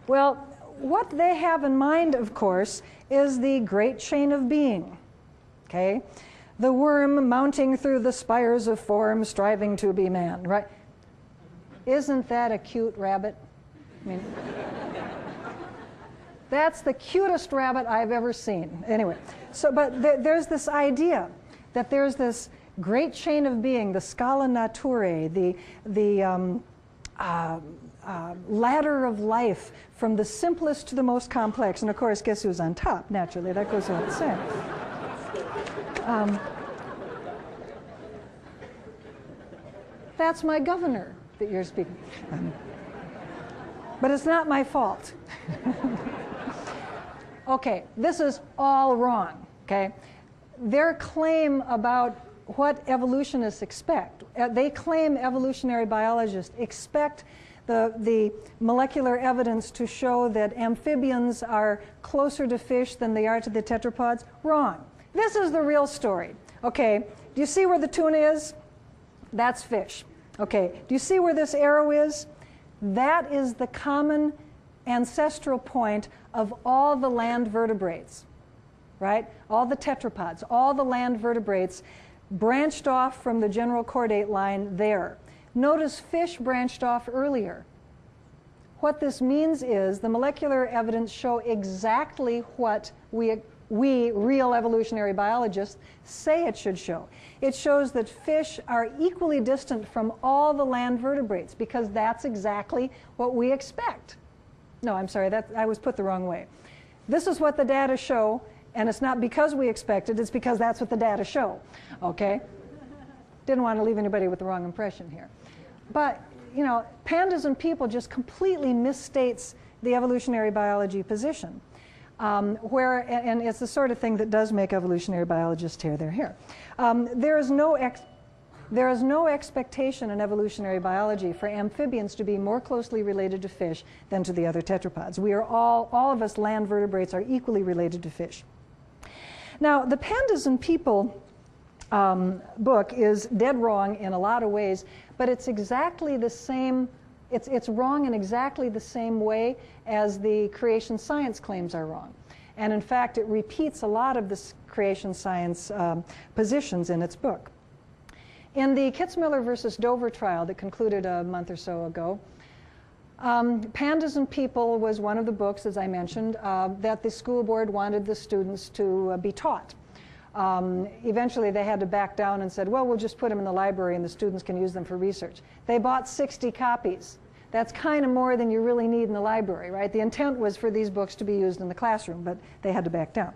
Well, what they have in mind, of course, is the great chain of being, okay? The worm mounting through the spires of form, striving to be man, right? Isn't that a cute rabbit? I mean, that's the cutest rabbit I've ever seen. Anyway, so, but there's this idea that there's this great chain of being, the scala naturae, the ladder of life from the simplest to the most complex. And of course, guess who's on top? Naturally, that goes without saying. That's my governor that you're speaking. But it's not my fault. Okay, this is all wrong, okay? Their claim about what evolutionists expect, they claim evolutionary biologists expect the molecular evidence to show that amphibians are closer to fish than they are to the tetrapods. Wrong. This is the real story. Okay, do you see where the tuna is? That's fish. Okay, do you see where this arrow is? That is the common ancestral point of all the land vertebrates, right? All the tetrapods, all the land vertebrates branched off from the general chordate line there. Notice fish branched off earlier. What this means is the molecular evidence show exactly what we real evolutionary biologists say it should show. It shows that fish are equally distant from all the land vertebrates because that's exactly what we expect. No, I'm sorry, I was put the wrong way. This is what the data show, and it's not because we expect it, it's because that's what the data show, okay? Didn't want to leave anybody with the wrong impression here. But, you know, pandas and people just completely misstates the evolutionary biology position. And it's the sort of thing that does make evolutionary biologists tear their hair. There is no expectation in evolutionary biology for amphibians to be more closely related to fish than to the other tetrapods. We are all of us land vertebrates are equally related to fish. Now, the Pandas and People book is dead wrong in a lot of ways, but it's exactly the same. It's wrong in exactly the same way as the creation science claims are wrong. And in fact, it repeats a lot of the creation science positions in its book. In the Kitzmiller versus Dover trial that concluded a month or so ago, Pandas and People was one of the books, as I mentioned, that the school board wanted the students to be taught. Eventually they had to back down and said, well, we'll just put them in the library and the students can use them for research. They bought 60 copies. That's kind of more than you really need in the library, right? The intent was for these books to be used in the classroom, but they had to back down.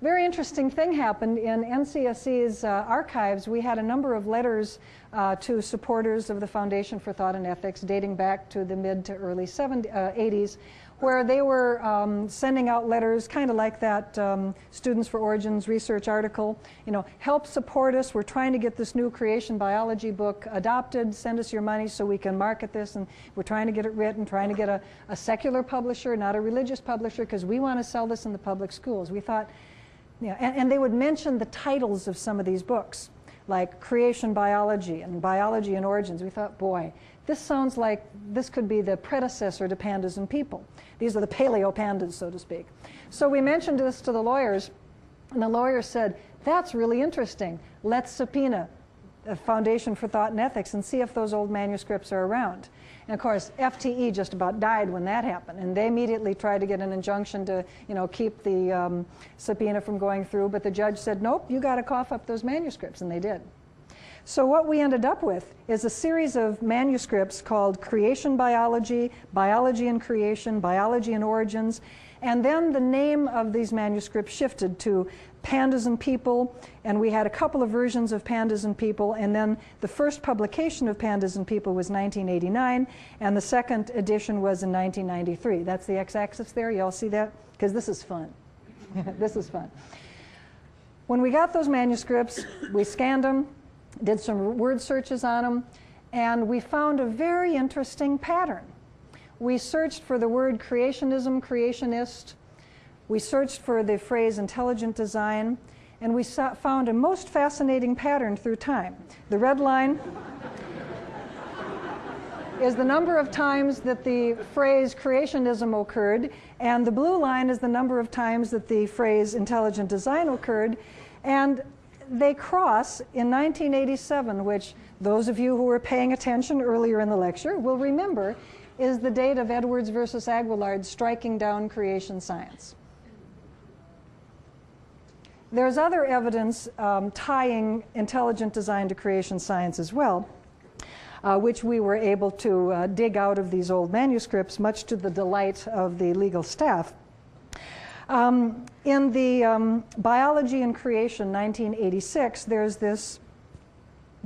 Very interesting thing happened in NCSE's archives. We had a number of letters to supporters of the Foundation for Thought and Ethics dating back to the mid to early 80s, where they were sending out letters kind of like that Students for Origins research article. You know, help support us. We're trying to get this new creation biology book adopted. Send us your money so we can market this. And we're trying to get it written, trying to get a secular publisher, not a religious publisher, because we want to sell this in the public schools. We thought, yeah, and they would mention the titles of some of these books, like Creation Biology and Biology and Origins. We thought, boy, this sounds like this could be the predecessor to Pandas and People. These are the paleo pandas, so to speak. So we mentioned this to the lawyers, and the lawyers said, that's really interesting. Let's subpoena the Foundation for Thought and Ethics and see if those old manuscripts are around. And of course, FTE just about died when that happened, and they immediately tried to get an injunction to, you know, keep the subpoena from going through, but the judge said, nope, you got to cough up those manuscripts, and they did. So what we ended up with is a series of manuscripts called Creation Biology, Biology and Creation, Biology and Origins, and then the name of these manuscripts shifted to Pandas and People, and we had a couple of versions of Pandas and People, and then the first publication of Pandas and People was 1989, and the second edition was in 1993. That's the x-axis there. You all see that? Because this is fun. This is fun. When we got those manuscripts, we scanned them, did some word searches on them, and we found a very interesting pattern. We searched for the word creationism, creationist. We searched for the phrase intelligent design, and we found a most fascinating pattern through time. The red line, is the number of times that the phrase creationism occurred, and the blue line is the number of times that the phrase intelligent design occurred. And they cross in 1987, which those of you who were paying attention earlier in the lecture will remember is the date of Edwards versus Aguillard striking down creation science. There's other evidence tying intelligent design to creation science as well, which we were able to dig out of these old manuscripts, much to the delight of the legal staff. In the Biology and Creation, 1986, there's this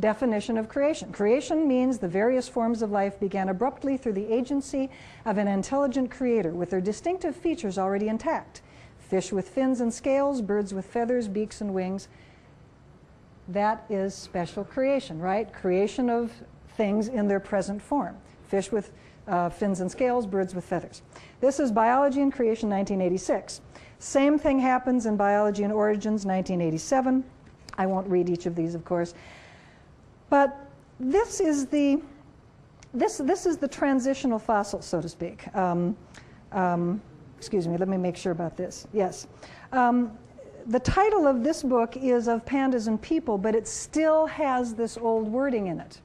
definition of creation. Creation means the various forms of life began abruptly through the agency of an intelligent creator with their distinctive features already intact. Fish with fins and scales, birds with feathers, beaks and wings. That is special creation, right? Creation of things in their present form. Fish with fins and scales, birds with feathers. This is Biology and Creation, 1986. Same thing happens in Biology and Origins, 1987. I won't read each of these, of course. But this is the transitional fossil, so to speak. Excuse me, let me make sure about this. Yes. The title of this book is Of Pandas and People, but it still has this old wording in it.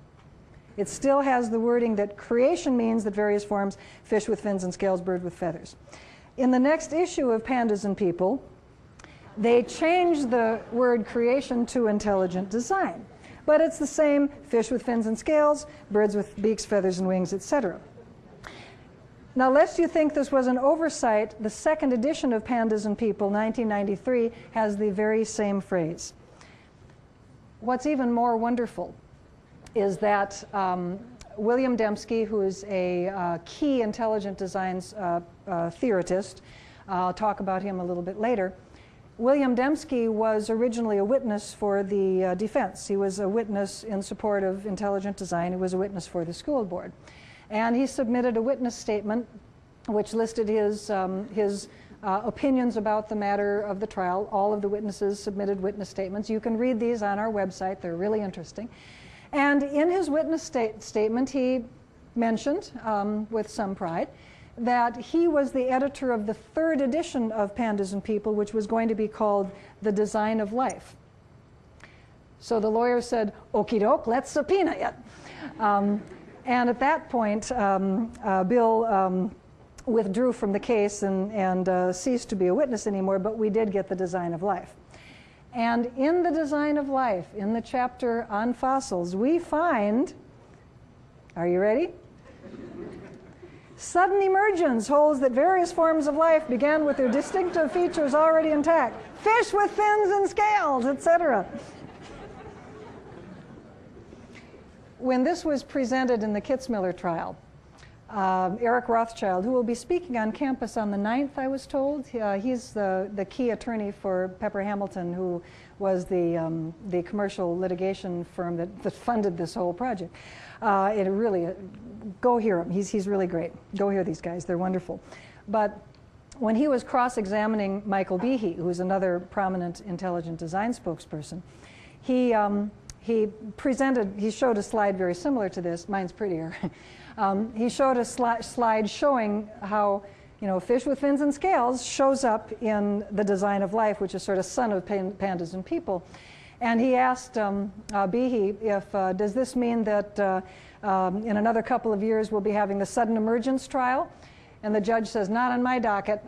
It still has the wording that creation means that various forms, fish with fins and scales, bird with feathers. In the next issue of Pandas and People, they changed the word creation to intelligent design. But it's the same, fish with fins and scales, birds with beaks, feathers, and wings, etc. Now, lest you think this was an oversight, the second edition of Pandas and People, 1993, has the very same phrase. What's even more wonderful is that William Dembski, who is a key intelligent design theoretist, I'll talk about him a little bit later. William Dembski was originally a witness for the defense. He was a witness in support of intelligent design. He was a witness for the school board. And he submitted a witness statement which listed his opinions about the matter of the trial. All of the witnesses submitted witness statements. You can read these on our website. They're really interesting. And in his witness statement, he mentioned, with some pride, that he was the editor of the third edition of Pandas and People, which was going to be called The Design of Life. So the lawyer said, okie doke, let's subpoena it. And at that point, Bill withdrew from the case and ceased to be a witness anymore, but we did get The Design of Life. And in The Design of Life, in the chapter on fossils, we find, are you ready? Sudden emergence holds that various forms of life began with their distinctive features already intact. Fish with fins and scales, etc. When this was presented in the Kitzmiller trial, Eric Rothschild, who will be speaking on campus on the 9th, I was told. He's the key attorney for Pepper Hamilton, who was the commercial litigation firm that funded this whole project. It really, go hear him. He's really great. Go hear these guys. They're wonderful. But when he was cross-examining Michael Behe, who's another prominent intelligent design spokesperson, he showed a slide very similar to this. Mine's prettier. He showed a slide showing how, fish with fins and scales shows up in The Design of Life, which is sort of son of Pandas and People. And he asked Behe if, does this mean that in another couple of years we'll be having the sudden emergence trial? And the judge says, not on my docket.